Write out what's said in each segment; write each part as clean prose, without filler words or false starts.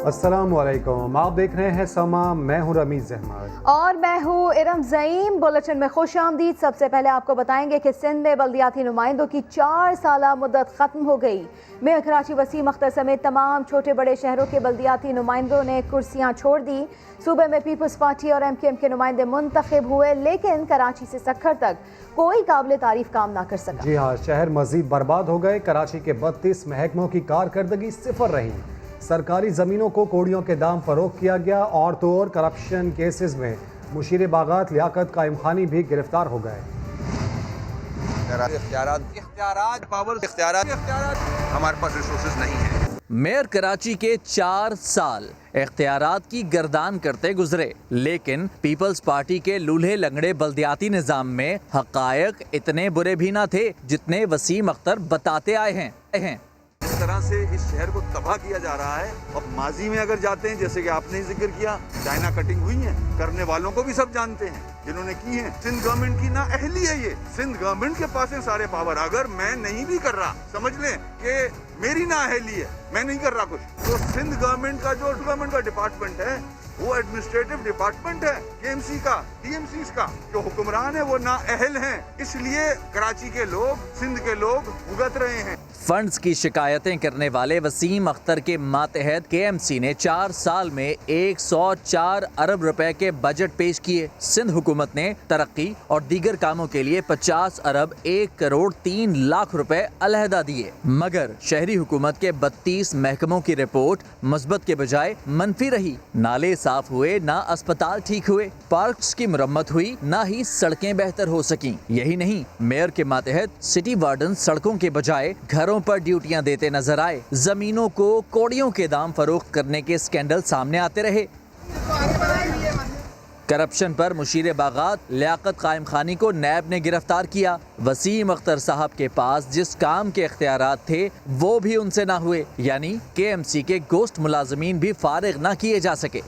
अस्सलामुअलैकुम, आप देख रहे हैं समा। मैं हूं रमीज अहमद और मैं हूं इरम ज़ईम। बुलेटिन में खुश आमदीद। सबसे पहले आपको बताएंगे कि सिंध में बल्दियाती नुमाइंदों की 4 साला मुद्दत ख़त्म हो गई। मेयर कराची वसीम अख्तर समेत तमाम छोटे बड़े शहरों के बल्दियाती नुमाइंदों ने कुर्सियां छोड़ दी। सूबे में पीपल्स पार्टी और MKM के नुमाइंदे मुंतखब हुए, लेकिन कराची से सक्खर तक कोई काबिल तारीफ काम ना कर सका। जी हाँ, शहर मजीद बर्बाद हो गए। कराची के 32 महकमों की कारकर्दगी सिफर रही। सरकारी ज़मीनों को कौड़ियों के दाम फरोख्त किया गया और तो और करप्शन केसेस में मुशीर बागात लियाकत कायम खानी भी गिरफ्तार हो गए। हमारे पास रिसोर्सेज नहीं है। मेयर कराची के 4 साल इख्तियारात की गर्दान करते गुजरे, लेकिन पीपल्स पार्टी के लूल्हे लंगड़े बल्दियाती निज़ाम में हक़ायक़ इतने बुरे भी ना थे जितने वसीम अख्तर बताते आए हैं। इस तरह से इस शहर को तबाह किया जा रहा है। अब माजी में अगर जाते हैं, जैसे कि आपने जिक्र किया, चाइना कटिंग हुई है, करने वालों को भी सब जानते हैं जिन्होंने की है। सिंध गवर्नमेंट की ना अहली है ये। सिंध गवर्नमेंट के पास है सारे पावर। अगर मैं नहीं भी कर रहा, समझ लें कि मेरी ना अहली है, मैं नहीं कर रहा कुछ, तो सिंध गवर्नमेंट का जो गवर्नमेंट का डिपार्टमेंट है वो एडमिनिस्ट्रेटिव डिपार्टमेंट है KMC का, TMC का। जो हुक्मरान है वो ना अहल हैं, इसलिए कराची के लोग, सिंध के लोग भुगत रहे हैं। फंड्स की शिकायतें करने वाले वसीम अख्तर के मातहत KMC ने 4 साल में 104 अरब रुपए के बजट पेश किए। सिंध हुकूमत ने तरक्की और दीगर कामों के लिए 50 अरब 1 करोड़ 3 लाख रुपए अलहदा दिए, मगर शहरी हुकूमत के 32 महकमों की रिपोर्ट मस्बत के बजाय मनफी रही। नाले साफ हुए, ना अस्पताल ठीक हुए, पार्क्स की मुरम्मत हुई, ना ही सड़कें बेहतर हो सकी। यही नहीं, मेयर के मातहत सिटी वार्डन सड़कों के बजाय घरों पर ड्यूटियां देते नजर आए। जमीनों को कौड़ियों के दाम फरोख्त करने के स्कैंडल सामने आते रहे। करप्शन पर मुशीर बागात लियाकत कायम खानी को नैब ने गिरफ्तार किया। वसीम अख्तर साहब के पास जिस काम के इख्तियारात थे वो भी उनसे ना हुए, यानी KMC के गोश्त मुलाजमीन भी फारिग ना किए जा सके।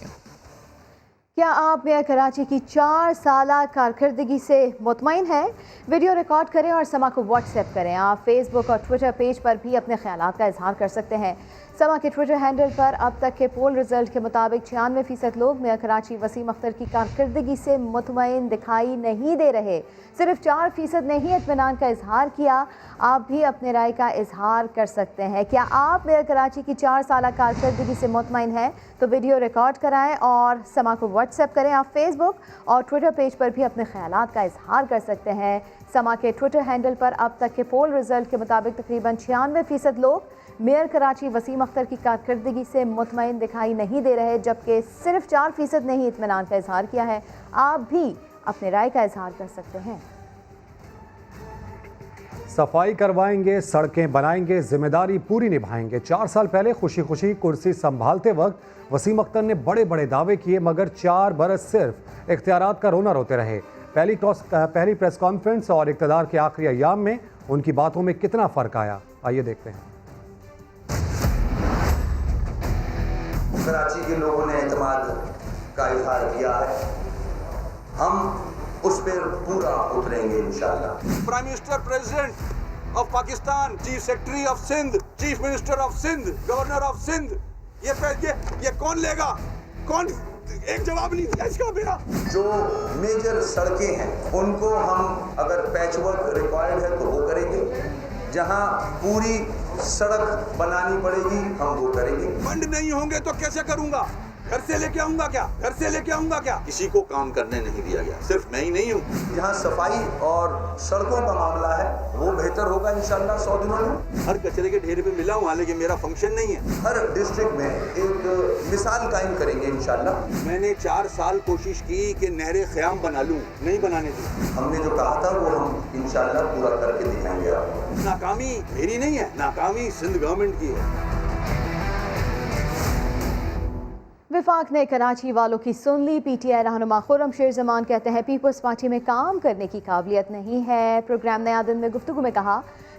क्या आप मेयर कराची की 4 साला कारकर्दगी से मुतमईन हैं? वीडियो रिकॉर्ड करें और समा को व्हाट्सएप करें। आप फेसबुक और ट्विटर पेज पर भी अपने ख्यालात का इजहार कर सकते हैं। समा के ट्विटर हैंडल पर अब तक के पोल रिजल्ट के मुताबिक 96% लोग मेयर कराची वसीम अख्तर की कारकर्दगी से मुतमईन दिखाई नहीं दे रहे। सिर्फ 4% ने ही इत्मीनान का इजहार किया। आप भी अपने राय का इजहार कर सकते हैं। क्या आप मेयर कराची की 4 साला कारकर्दगी से मुतमईन हैं? तो वीडियो रिकॉर्ड कराएं और समा को व्हाट्सएप करें। आप फेसबुक और ट्विटर पेज पर भी अपने ख्यालात का इजहार कर सकते हैं। समा के ट्विटर हैंडल पर अब तक के पोल रिजल्ट के मुताबिक तकरीबन 96% लोग मेयर कराची वसीम अख्तर की कारकर्दगी से मुतमईन दिखाई नहीं दे रहे, जबकि सिर्फ 4% ने ही इत्मीनान का इजहार किया है। आप भी अपने राय का इजहार कर सकते हैं। सफाई करवाएंगे, सड़कें बनाएंगे, जिम्मेदारी पूरी निभाएंगे। 4 साल पहले खुशी खुशी कुर्सी संभालते वक्त वसीम अख्तर ने बड़े बड़े दावे किए, मगर 4 बरस सिर्फ इख्तियारात का रोना रोते रहे। पहली प्रेस कॉन्फ्रेंस और इक़्तिदार के आखिरी अय्याम में उनकी बातों में कितना फ़र्क आया, आइए देखते हैं। कराची के लोगों ने एतमाद का इजहार किया है, हम उस पर पूरा उतरेंगे इंशाअल्लाह। Prime minister, president of Pakistan, chief secretary of Sindh, chief minister of Sindh, governor of Sindh, ये कौन लेगा? कौन? एक जवाब नहीं दिया इसका मेरा। जो मेजर सड़कें हैं उनको हम, अगर पैचवर्क रिक्वायर्ड है तो वो करेंगे। जहां पूरी सड़क बनानी पड़ेगी हम वो करेंगे। फंड नहीं होंगे तो कैसे करूंगा? घर से लेके आऊंगा क्या? घर से लेके आऊंगा क्या? किसी को काम करने नहीं दिया गया, सिर्फ मैं ही नहीं हूँ। जहाँ सफाई और सड़कों का मामला है वो बेहतर होगा इंशाअल्लाह 100 दिनों में। हर कचरे के ढेर पे मिला हूँ, हालांकि मेरा फंक्शन नहीं है। हर डिस्ट्रिक्ट में एक मिसाल कायम करेंगे इंशाअल्लाह। मैंने 4 साल कोशिश की कि नहरें ख़याम बना लूँ, नहीं बनाने दी। हमने जो कहा था वो हम इंशाअल्लाह पूरा करके दिखाएंगे आपको। नाकामी मेरी नहीं है, नाकामी सिंध गवर्नमेंट की है। विफाक ने कराची वालों की सुन ली। PTI रहनुमा खुर्रम शेर जमान कहते हैं पीपल्स पार्टी में काम करने की काबिलियत नहीं है। प्रोग्राम नया दिन में गुफ्तगू में कहा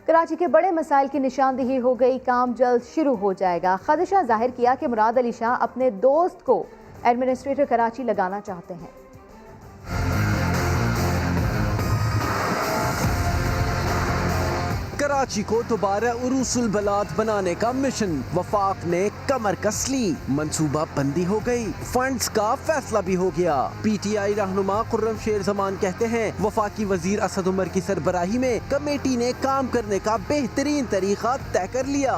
कराची के बड़े मसाइल की निशानदेही हो गई, काम जल्द शुरू हो जाएगा। खदशा जाहिर किया कि मुराद अली शाह अपने दोस्त को एडमिनिस्ट्रेटर कराची लगाना चाहते हैं। कराची को दोबारा उरूसुल बलाद बनाने का मिशन, वफाक ने कमर कस ली, मंसूबा बंदी हो गई, फंड्स का फैसला भी हो गया। PTI रहनुमा खुर्रम शेर जमान कहते हैं वफाकी वजीर असद उमर की सरबराही में कमेटी ने काम करने का बेहतरीन तरीका तय कर लिया।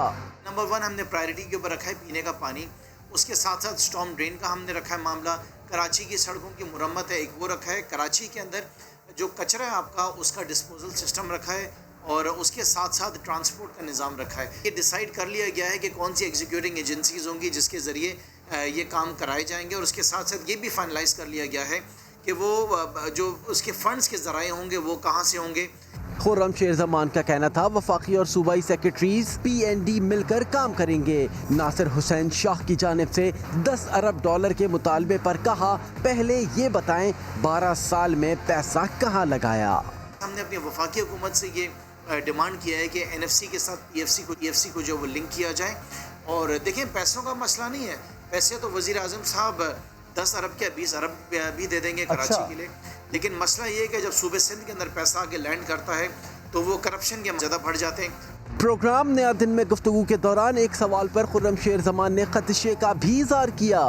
नंबर 1 हमने प्रायोरिटी के ऊपर रखा है पीने का पानी, उसके साथ साथ स्टॉर्म ड्रेन का हमने रखा है मामला, कराची की सड़कों की मुरम्मत है एक वो रखा है, कराची के अंदर जो कचरा है आपका उसका डिस्पोजल सिस्टम रखा है और उसके साथ साथ ट्रांसपोर्ट का निज़ाम रखा है। ये डिसाइड कर लिया गया है कि कौन सी एग्जीक्यूटिंग एजेंसीज होंगी जिसके ज़रिए ये काम कराए जाएंगे और उसके साथ साथ ये भी फाइनलाइज कर लिया गया है कि वो जो उसके फंड्स के ज़राए होंगे वो कहाँ से होंगे। खुर्रम शेर जमान का कहना था वफाकी और सूबाई सेक्रेटरीज PND मिलकर काम करेंगे। नासिर हुसैन शाह की जानिब से 10 अरब डॉलर के मुतालबे पर कहा, पहले ये बताएं 12 साल में पैसा कहाँ लगाया। हमने अपनी वफाकी हुकूमत से ये डिमांड किया है कि NFC के साथ PFC को जो वो लिंक किया जाए। और देखें पैसों का मसला नहीं है, पैसे तो वज़ीर आज़म साहब 10 अरब क्या 20 अरब भी दे देंगे कराची के लिए, लेकिन मसला ये है कि जब सूबे सिंध के अंदर पैसा आके लैंड करता है तो वो करप्शन के ज़्यादा बढ़ जाते हैं। प्रोग्राम नया दिन में गुफ्तगू के दौरान एक सवाल पर खुर्रम शेर जमान ने खदशे का भी इज़हार किया।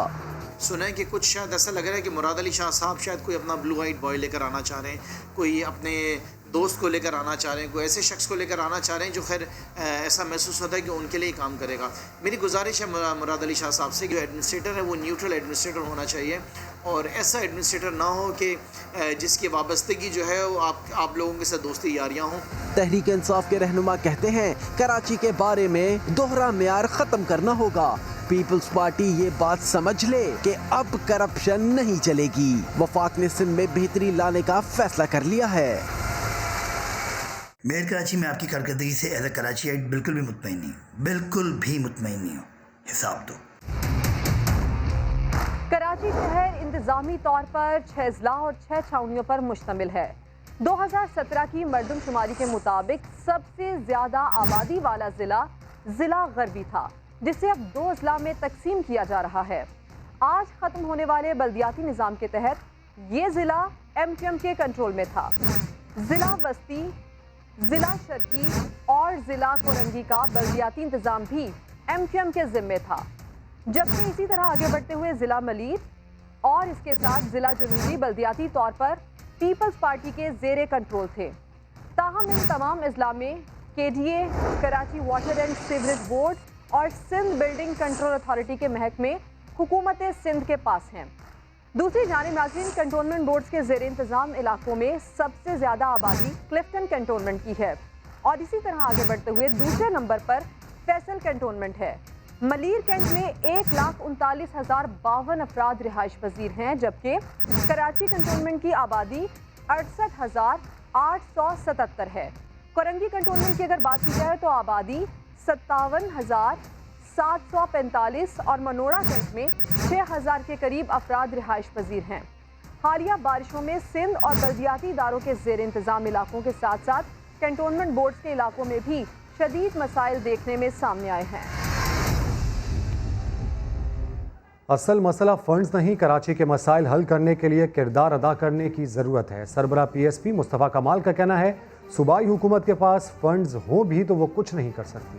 सुना है कि कुछ शायद ऐसा लग रहा है कि मुराद अली शाह साहब शायद कोई अपना ब्लू आइड बॉय लेकर आना चाह रहे हैं, कोई अपने दोस्त को लेकर आना चाह रहे हैं, कोई ऐसे शख्स को लेकर आना चाह रहे हैं जो खैर ऐसा महसूस होता है कि उनके लिए काम करेगा। मेरी गुजारिश है मुराद अली शाह साहब से, जो एडमिनिस्ट्रेटर है वो न्यूट्रल एडमिनिस्ट्रेटर होना चाहिए और ऐसा एडमिनिस्ट्रेटर ना हो कि जिसकी वाबस्तगी जो है वो आप लोगों के साथ दोस्ती यारियाँ हों। तहरीक इंसाफ के रहनुमा कहते हैं कराची के बारे में दोहरा मेयार ख़त्म करना होगा। पीपल्स पार्टी ये बात समझ ले कि अब करप्शन नहीं चलेगी। वफाक ने सिंध में बेहतरी लाने का फैसला कर लिया है। मेयर कराची में आपकी कारकर्दगी से एज ए कराचीआइट बिल्कुल भी मुतमईन नहीं, बिल्कुल भी मुतमईन नहीं हो। हिसाब दो। कराची शहर इंतजामी तौर पर 6 अजला और 6 छावनियों पर मुश्तमिल है। 2017 की मरदमशुमारी के मुताबिक सबसे ज्यादा आबादी वाला जिला गरबी था, जिसे अब 2 अजला में तकसीम किया जा रहा है। आज खत्म होने वाले बल्दियाती निज़ाम के तहत ये जिला MQM के कंट्रोल में था। जिला वस्ती, जिला शर्की और जिला कोरंगी का बल्दियाती इंतजाम भी MQM के जिम्मे था, जबकि इसी तरह आगे बढ़ते हुए जिला मलीर और इसके साथ जिला जनूबी बल्दियाती तौर पर पीपल्स पार्टी के ज़ेरे कंट्रोल थे। ताहम इन तमाम अजला में KDA, Karachi water and sewerage board और सिंध बिल्डिंग कंट्रोल अथॉरिटी के महकमे हुकूमत सिंध के पास हैं। दूसरी जानिब नाज़रीन, कंटोनमेंट बोर्ड्स के ज़ेर इंतज़ाम इलाकों में सबसे ज़्यादा आबादी क्लिफ्टन कंटोनमेंट की है और इसी तरह आगे बढ़ते हुए दूसरे नंबर पर फैसल कंटोनमेंट है। मलीर कैंट में 1,39,052 अफराद रिहाइश पजीर हैं, जबकि कराची कंटोनमेंट की आबादी 68,877 है। कोरंगी कंटोनमेंट की अगर बात की जाए तो आबादी 57,745 और मनोड़ा कैंट में 6,000 के करीब अफराद रिहाइश पजीर हैं। हालिया बारिशों में सिंध और बल्दियाती इदारों के ज़ेर इंतज़ाम इलाकों के साथ साथ कंटोनमेंट बोर्ड्स के इलाकों में भी शदीद मसाइल देखने में सामने आए हैं। असल मसला फंड्स नहीं, कराची के मसाइल हल करने के लिए किरदार अदा करने की ज़रूरत है। सरबराह PSP मुस्तफ़ा कमाल का कहना है सूबाई हुकूमत के पास फंड्स हो भी तो वो कुछ नहीं कर सकती।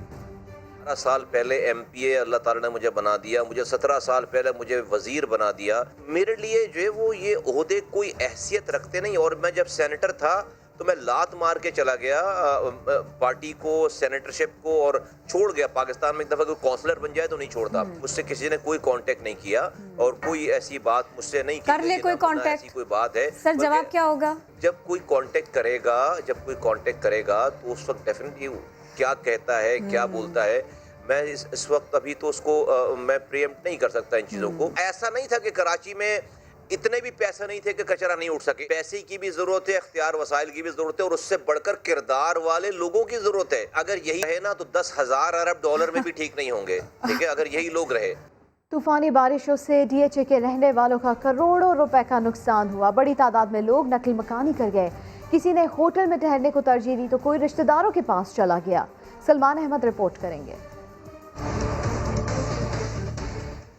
17 साल पहले MPA अल्लाह ताला ने मुझे बना दिया, मुझे 17 साल पहले मुझे वजीर बना दिया। मेरे लिए जो है वो ये ओहदे कोई हैसियत रखते नहीं। और मैं जब सेनेटर था तो मैं लात मार के चला गया पार्टी को, सेनेटरशिप को, और छोड़ गया पाकिस्तान में। एक दफ़ा कोई काउंसलर बन जाए तो नहीं छोड़ता। मुझसे किसी ने कोई कांटेक्ट नहीं किया और कोई ऐसी बात मुझसे नहीं कर ले कोई कांटेक्ट, ऐसी कोई बात है सर जवाब क्या होगा? जब कोई कांटेक्ट करेगा तो उस वक्त डेफिनेटली क्या कहता है, क्या बोलता है, मैं इस वक्त अभी तो उसको मैं प्रीएम्प्ट नहीं कर सकता इन चीज़ों को। ऐसा नहीं था कि कराची में इतने भी पैसे नहीं थे कि कचरा नहीं उठ सके। पैसे की भी जरूरत है, इख्तियार वसाइल की भी जरूरत है और उससे बढ़कर किरदार वाले लोगों की जरूरत है। अगर यही है ना तो 10,000 अरब डॉलर में भी ठीक नहीं होंगे, ठीक है, अगर यही लोग रहे। तूफानी बारिशों से DHA के रहने वालों का करोड़ों रुपए का नुकसान हुआ। बड़ी तादाद में लोग नकल मकानी कर गए। किसी ने होटल में ठहरने को तरजीह दी तो कोई रिश्तेदारों के पास चला गया। सलमान अहमद रिपोर्ट करेंगे।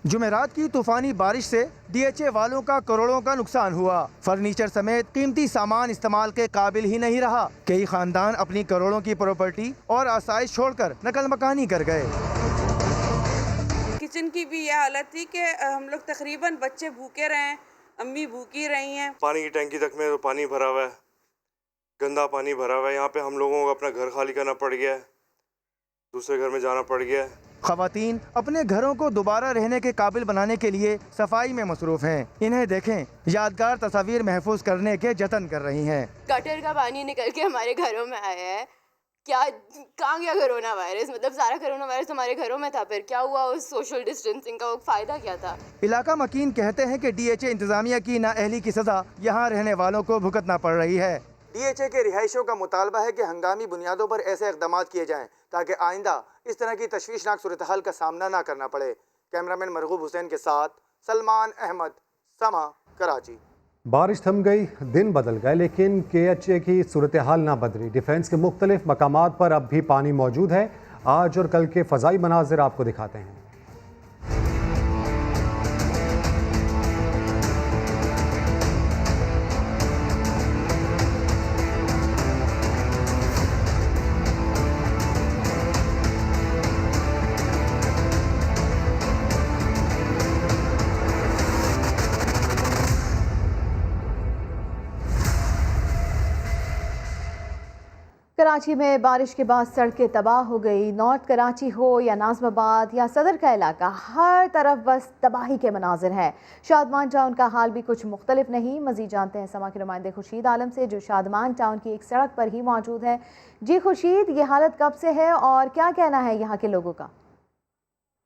जुमेरात की तूफानी बारिश से DHA वालों का करोड़ों का नुकसान हुआ। फर्नीचर समेत कीमती सामान इस्तेमाल के काबिल ही नहीं रहा। कई खानदान अपनी करोड़ों की प्रॉपर्टी और आसाइश छोड़कर नकल मकानी कर गए। किचन की भी यह हालत थी कि हम लोग तकरीबन बच्चे भूखे रहे हैं, अम्मी भूखी रही हैं। पानी की टंकी तक में तो पानी भरा हुआ है, गंदा पानी भरा हुआ है। यहाँ पे हम लोगों को अपना घर खाली करना पड़ गया है, दूसरे घर में जाना पड़ गया है। खवातीन अपने घरों को दोबारा रहने के काबिल बनाने के लिए सफाई में मसरूफ हैं। इन्हें देखें, यादगार तस्वीर महफूज करने के जतन कर रही हैं। गटर का पानी निकल के हमारे घरों में आया है। क्या कहाँ गया कोरोना वायरस? मतलब सारा कोरोना वायरस हमारे घरों में था, फिर क्या हुआ? उस सोशल डिस्टेंसिंग का वो फायदा क्या था? इलाका मकीन कहते हैं कि DHA इंतजामिया की नाअहली की सजा यहाँ रहने वालों को भुगतना पड़ रही है। DHA के रिहायशियों का मुतालबा है कि हंगामी बुनियादों पर ऐसे इक़दाम किए जाएं ताकि आइंदा इस तरह की तशवीशनाक सूरत हाल का सामना ना करना पड़े। कैमरामैन मरगूब हुसैन के साथ सलमान अहमद, समा, कराची। बारिश थम गई, दिन बदल गए, लेकिन KHA की सूरत हाल ना बदली। डिफेंस के मुख्तलिफ मकामात पर अब भी पानी मौजूद है। आज और कल के फ़ज़ाई मनाजिर आपको दिखाते हैं। कराची में बारिश के बाद सड़कें तबाह हो गई। नॉर्थ कराची हो या नाज़माबाद या सदर का इलाका, हर तरफ बस तबाही के मनाजिर हैं। शादमान टाउन का हाल भी कुछ मुख्तलिफ नहीं। मज़ीद जानते हैं समा के नुमाइंदे खुर्शीद आलम से, जो शादमान टाउन की एक सड़क पर ही मौजूद है। जी खुर्शीद, ये हालत कब से है और क्या कहना है यहाँ के लोगों का?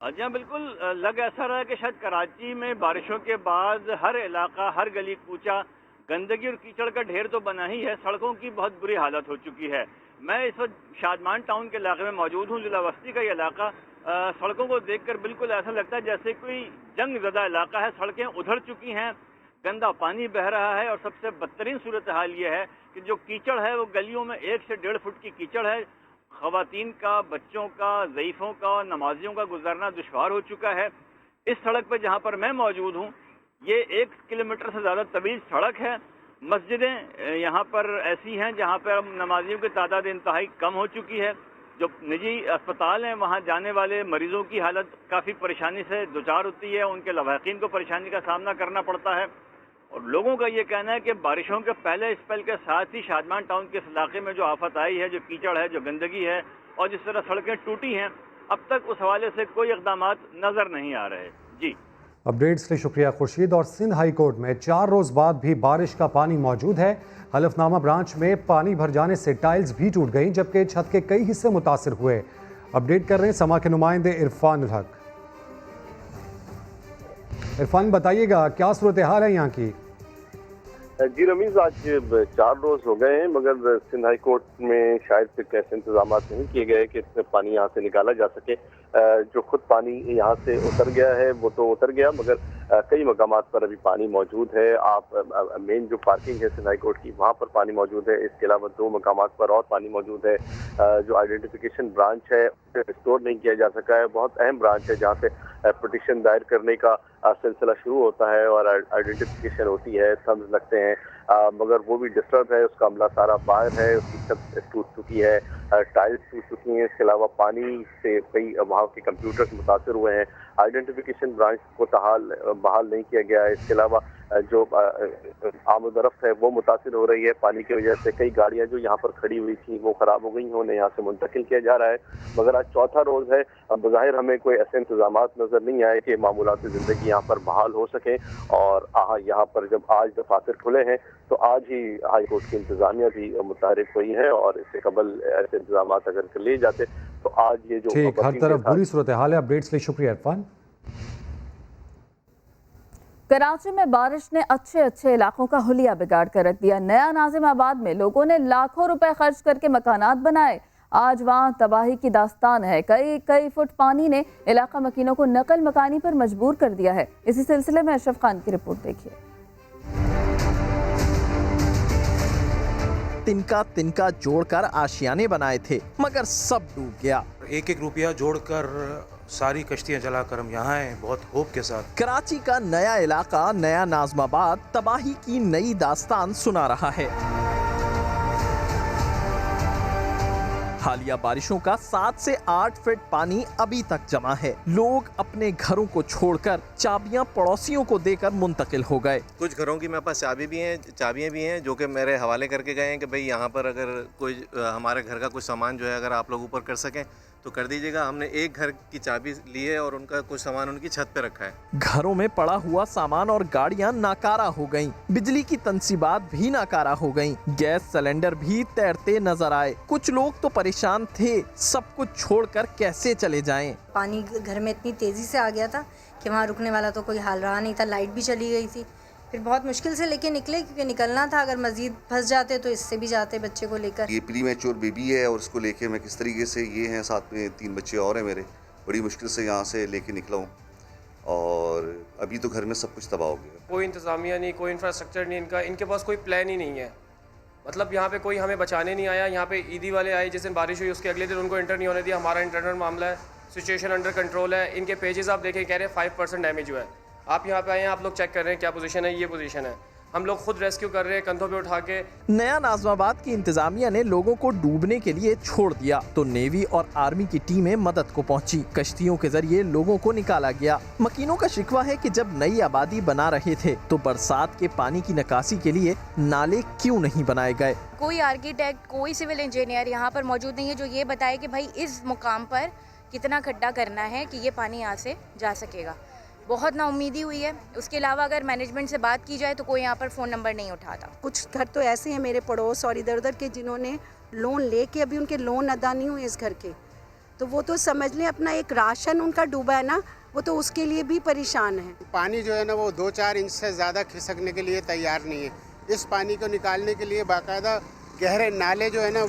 जी हाँ, बिल्कुल लग ऐसा रहा है कि शायद कराची में बारिशों के बाद हर इलाका, हर गली कूचा गंदगी और कीचड़ का ढेर तो बना ही है, सड़कों की बहुत बुरी हालत हो चुकी है। मैं इस वक्त शादमान टाउन के इलाके में मौजूद हूँ। जिला वस्ती का ये इलाका, सड़कों को देखकर बिल्कुल ऐसा लगता है जैसे कोई जंग ज़दा इलाका है। सड़कें उधड़ चुकी हैं, गंदा पानी बह रहा है और सबसे बदतरीन सूरत हाल ये है कि जो कीचड़ है वो गलियों में 1 से 1.5 फुट की कीचड़ है। ख़वातीन का, बच्चों का, ज़ईफ़ों का और नमाजियों का गुजरना दुश्वार हो चुका है। इस सड़क पर जहाँ पर मैं मौजूद हूँ, ये 1 किलोमीटर से ज़्यादा तवील सड़क है। मस्जिदें यहाँ पर ऐसी हैं जहाँ पर नमाजियों की तादाद इंतहाई कम हो चुकी है। जो निजी अस्पताल हैं, वहाँ जाने वाले मरीज़ों की हालत काफ़ी परेशानी से दुचार होती है। उनके लवाकिन को परेशानी का सामना करना पड़ता है। और लोगों का ये कहना है कि बारिशों के पहले स्पेल के साथ ही शादमान टाउन के इस इलाके में जो आफत आई है, जो कीचड़ है, जो गंदगी है और जिस तरह सड़कें टूटी हैं, अब तक उस हवाले से कोई इक़दाम नज़र नहीं आ रहे। जी, अपडेट्स के लिए शुक्रिया खुर्शीद। और सिंध हाई कोर्ट में 4 रोज़ बाद भी बारिश का पानी मौजूद है। हलफनामा ब्रांच में पानी भर जाने से टाइल्स भी टूट गईं, जबकि छत के कई हिस्से मुतासिर हुए। अपडेट कर रहे हैं समा के नुमाइंदे इरफान हक। इरफान, बताइएगा क्या सूरत हाल है यहाँ की? जी रमीज, आज 4 रोज़ हो गए हैं, मगर सिंध हाई कोर्ट में शायद फिर ऐसे इंतजाम नहीं किए गए कि इसमें पानी यहाँ से निकाला जा सके। जो खुद पानी यहाँ से उतर गया है वो तो उतर गया, मगर कई मकामात पर अभी पानी मौजूद है। आप मेन जो पार्किंग है सिंध हाई कोर्ट की, वहाँ पर पानी मौजूद है। इसके अलावा 2 मकामात पर और पानी मौजूद है। जो आइडेंटिफिकेशन ब्रांच है रिस्टोर नहीं किया जा सका है। बहुत अहम ब्रांच है जहाँ से पिटिशन दायर करने का सिलसिला शुरू होता है और आइडेंटिफिकेशन होती है, थम्स लगते हैं, मगर वो भी डिस्टर्ब है। उसका अमला सारा बाहर है, उसकी छत टूट चुकी है, टाइल्स टूट चुकी हैं। इसके अलावा पानी से कई वहाँ के कंप्यूटर्स मुतासर हुए हैं। आइडेंटिफिकेशन ब्रांच को बहाल नहीं किया गया है। इसके अलावा जो आमदरफ्त है वो मुतासर हो रही है पानी की वजह से। कई गाड़ियाँ जो यहाँ पर खड़ी हुई थी वो ख़राब हो गई हैं, उन्हें यहाँ से मुंतकिल किया जा रहा है। मगर आज चौथा रोज़ है, बज़ाहिर हमें कोई ऐसे इंतजाम नज़र नहीं आए कि मामूलाती ज़िंदगी यहाँ पर बहाल हो सकें। और यहाँ पर जब आज दफातर खुले हैं तो आज ही हाई कोर्ट की इंतजामिया भी मुतहरिक हुई है और इससे कबल ऐसे इंतजाम अगर कर लिए जाते तो आज ये जो ठीक, हर तरफ बुरी सूरत हाल है। अपडेट्स के लिए शुक्रिया इरफान। कराची में बारिश ने अच्छे इलाकों का हुलिया बिगाड़ कर रख दिया। नया नाजिमाबाद में लोगों ने लाखों रुपए खर्च करके मकानात बनाए, आज वहाँ तबाही की दास्तान है। कई फुट पानी ने इलाका मकीनों को नकल मकानी पर मजबूर कर दिया है। इसी सिलसिले में अशरफ खान की रिपोर्ट देखिए। तिनका जोड़कर आशियाने बनाए थे, मगर सब डूब गया। एक एक रुपया जोड़कर सारी कश्तियां जलाकर हम यहाँ आए बहुत होप के साथ। कराची का नया इलाका नया नाज़माबाद तबाही की नई दास्तान सुना रहा है। हालिया बारिशों का 7 से 8 फीट पानी अभी तक जमा है। लोग अपने घरों को छोड़कर चाबियां पड़ोसियों को देकर मुंतकिल हो गए। कुछ घरों की मेरे पास चाबियां भी हैं जो कि मेरे हवाले करके गए हैं कि भाई यहाँ पर अगर कोई हमारे घर का कुछ सामान जो है अगर आप लोग ऊपर कर सकें तो कर दीजिएगा। हमने एक घर की चाबी ली है और उनका कुछ सामान उनकी छत पे रखा है। घरों में पड़ा हुआ सामान और गाड़ियां नाकारा हो गईं। बिजली की तंसीबात भी नाकारा हो गईं। गैस सिलेंडर भी तैरते नजर आए। कुछ लोग तो परेशान थे, सब कुछ छोड़कर कैसे चले जाएं। पानी घर में इतनी तेजी से आ गया था कि वहाँ रुकने वाला तो कोई हाल रहा नहीं था। लाइट भी चली गई थी। फिर बहुत मुश्किल से लेके निकले क्योंकि निकलना था। अगर मजीद फंस जाते तो इससे भी जाते बच्चे को लेकर। ये प्री मैच्योर बेबी है और उसको लेके मैं किस तरीके से, ये हैं साथ में 3 बच्चे और हैं मेरे, बड़ी मुश्किल से यहाँ से लेके निकला हूँ और अभी तो घर में सब कुछ तबाह हो गया। कोई इंतज़ामिया नहीं, कोई इंफ्रास्ट्रक्चर नहीं, इनके पास कोई प्लान ही नहीं है। मतलब यहाँ पे कोई हमें बचाने नहीं आया। यहाँ पे ईदी वाले आए, जिस दिन बारिश हुई उसके अगले दिन उनको इंटर नहीं होने दिया। हमारा इंटरनल मामला है, सिचुएशन अंडर कंट्रोल है। इनके पेजेस आप देखें, कह रहे हैं 5% डैमेज हुआ है। आप यहाँ पे आए हैं, आप लोग चेक कर रहे हैं क्या पोजीशन है, ये पोजीशन है। हम लोग खुद रेस्क्यू कर रहे हैं कंधों पे उठा के। नया नाज़माबाद की इंतजामिया ने लोगों को डूबने के लिए छोड़ दिया तो नेवी और आर्मी की टीमें मदद को पहुंची। कश्तियों के जरिए लोगों को निकाला गया। मकीनों का शिकवा है कि जब नई आबादी बना रहे थे तो बरसात के पानी की निकासी के लिए नाले क्यों नहीं बनाए गए। कोई आर्किटेक्ट, कोई सिविल इंजीनियर यहाँ पर मौजूद नहीं है जो ये बताए कि भाई इस मुकाम पर कितना खड्डा करना है कि ये पानी यहाँ से जा सकेगा। बहुत नाउम्मीदी हुई है। उसके अलावा अगर मैनेजमेंट से बात की जाए तो कोई यहाँ पर फ़ोन नंबर नहीं उठाता। कुछ घर तो ऐसे हैं मेरे पड़ोस और इधर उधर के जिन्होंने लोन लेके अभी उनके लोन अदा नहीं हुए इस घर के, तो वो तो समझ लें अपना एक राशन उनका डूबा है ना, वो तो उसके लिए भी परेशान है। पानी जो है ना वो 2-4 इंच से ज़्यादा खिसकने के लिए तैयार नहीं है। इस पानी को निकालने के लिए बाकायदा गहरे नाले जो है ना